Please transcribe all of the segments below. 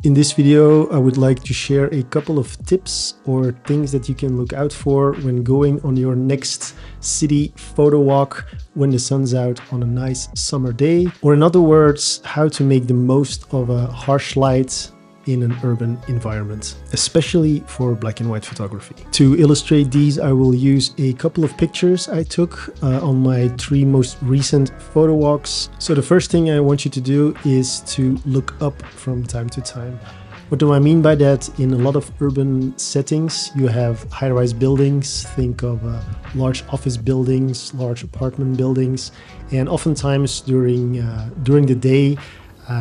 In this video, I would like to share a couple of tips or things that you can look out for when going on your next city photo walk when the sun's out on a nice summer day. Or in other words, how to make the most of a harsh light in an urban environment, especially for black and white photography. To illustrate these, I will use a couple of pictures I took on my 3 most recent photo walks. So the first thing I want you to do is to look up from time to time. What do I mean by that? In a lot of urban settings, you have high-rise buildings. Think of large office buildings, large apartment buildings, and oftentimes during the day,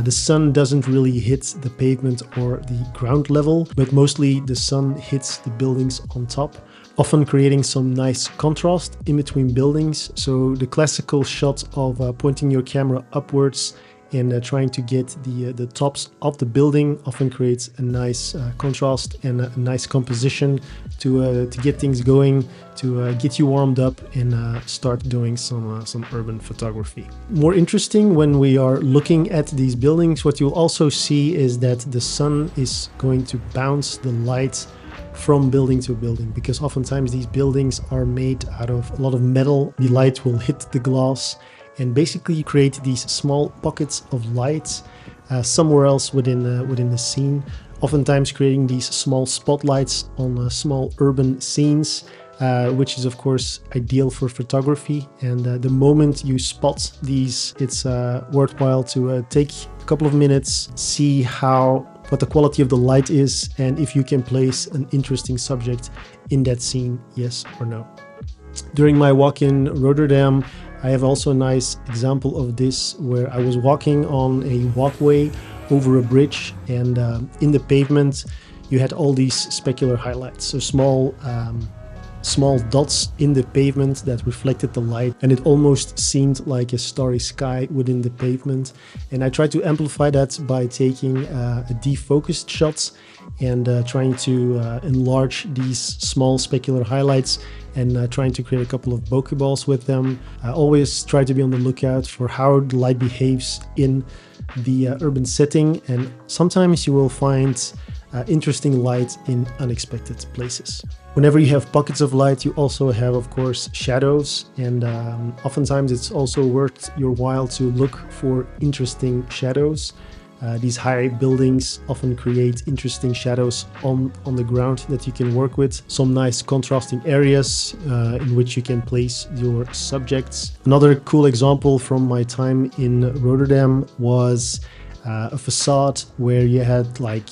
the sun doesn't really hit the pavement or the ground level, but mostly the sun hits the buildings on top, often creating some nice contrast in between buildings. So the classical shot of pointing your camera upwards and trying to get the tops of the building often creates a nice contrast and a nice composition to get things going, to get you warmed up and start doing some urban photography. More interesting, when we are looking at these buildings, what you'll also see is that the sun is going to bounce the light from building to building, because oftentimes these buildings are made out of a lot of metal. The light will hit the glass and basically create these small pockets of light somewhere else within the scene, oftentimes creating these small spotlights on small urban scenes, which is of course ideal for photography. And the moment you spot these, it's worthwhile to take a couple of minutes, see what the quality of the light is, and if you can place an interesting subject in that scene, yes or no. During my walk in Rotterdam, I have also a nice example of this, where I was walking on a walkway over a bridge, and in the pavement you had all these specular highlights, so small dots in the pavement that reflected the light, and it almost seemed like a starry sky within the pavement. And I tried to amplify that by taking a defocused shot and trying to enlarge these small specular highlights and trying to create a couple of bokeh balls with them. I always try to be on the lookout for how the light behaves in the urban setting, and sometimes you will find interesting light in unexpected places. Whenever you have pockets of light, you also have, of course, shadows, and oftentimes it's also worth your while to look for interesting shadows. These high buildings often create interesting shadows on the ground that you can work with. Some nice contrasting areas in which you can place your subjects. Another cool example from my time in Rotterdam was a facade where you had like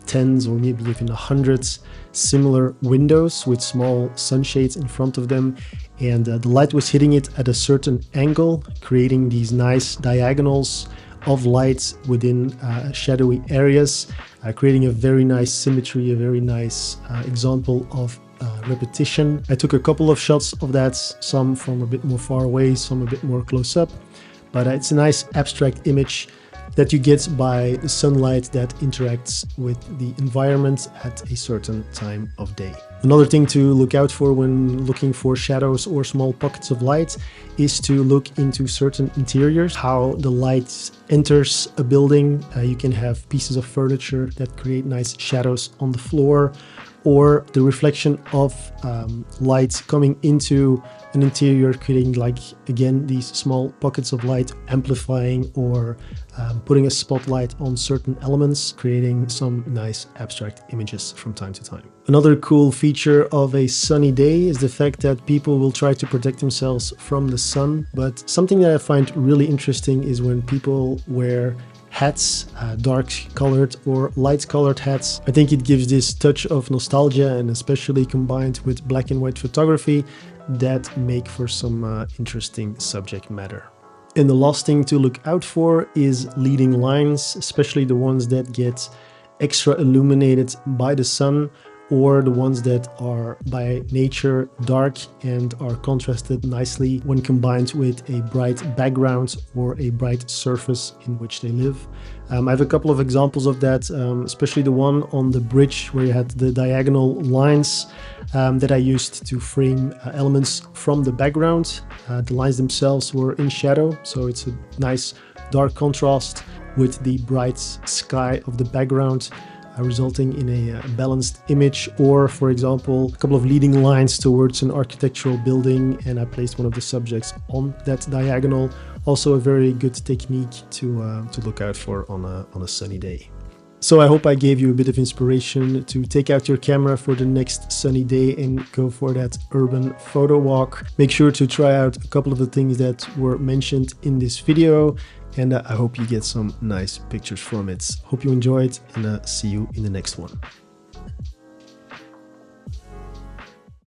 tens or maybe even hundreds similar windows with small sunshades in front of them, and the light was hitting it at a certain angle, creating these nice diagonals of light within shadowy areas, creating a very nice symmetry, a very nice example of repetition. I took a couple of shots of that, some from a bit more far away, some a bit more close up, but it's a nice abstract image that you get by the sunlight that interacts with the environment at a certain time of day. Another thing to look out for when looking for shadows or small pockets of light is to look into certain interiors, how the light enters a building. You can have pieces of furniture that create nice shadows on the floor, or the reflection of light coming into an interior, creating, like, again, these small pockets of light, amplifying or putting a spotlight on certain elements, creating some nice abstract images from time to time. Another cool feature of a sunny day is the fact that people will try to protect themselves from the sun, but something that I find really interesting is when people wear hats, dark colored or light colored hats. I think it gives this touch of nostalgia, and especially combined with black and white photography, that make for some interesting subject matter. And the last thing to look out for is leading lines, especially the ones that get extra illuminated by the sun, or the ones that are by nature dark and are contrasted nicely when combined with a bright background or a bright surface in which they live. I have a couple of examples of that, especially the one on the bridge where you had the diagonal lines that I used to frame elements from the background. The lines themselves were in shadow, so it's a nice dark contrast with the bright sky of the background, resulting in a balanced image. Or for example, a couple of leading lines towards an architectural building, and I placed one of the subjects on that diagonal. Also a very good technique to look out for on a sunny day. So I hope I gave you a bit of inspiration to take out your camera for the next sunny day and go for that urban photo walk. Make sure to try out a couple of the things that were mentioned in this video, and I hope you get some nice pictures from it. Hope you enjoyed, and see you in the next one.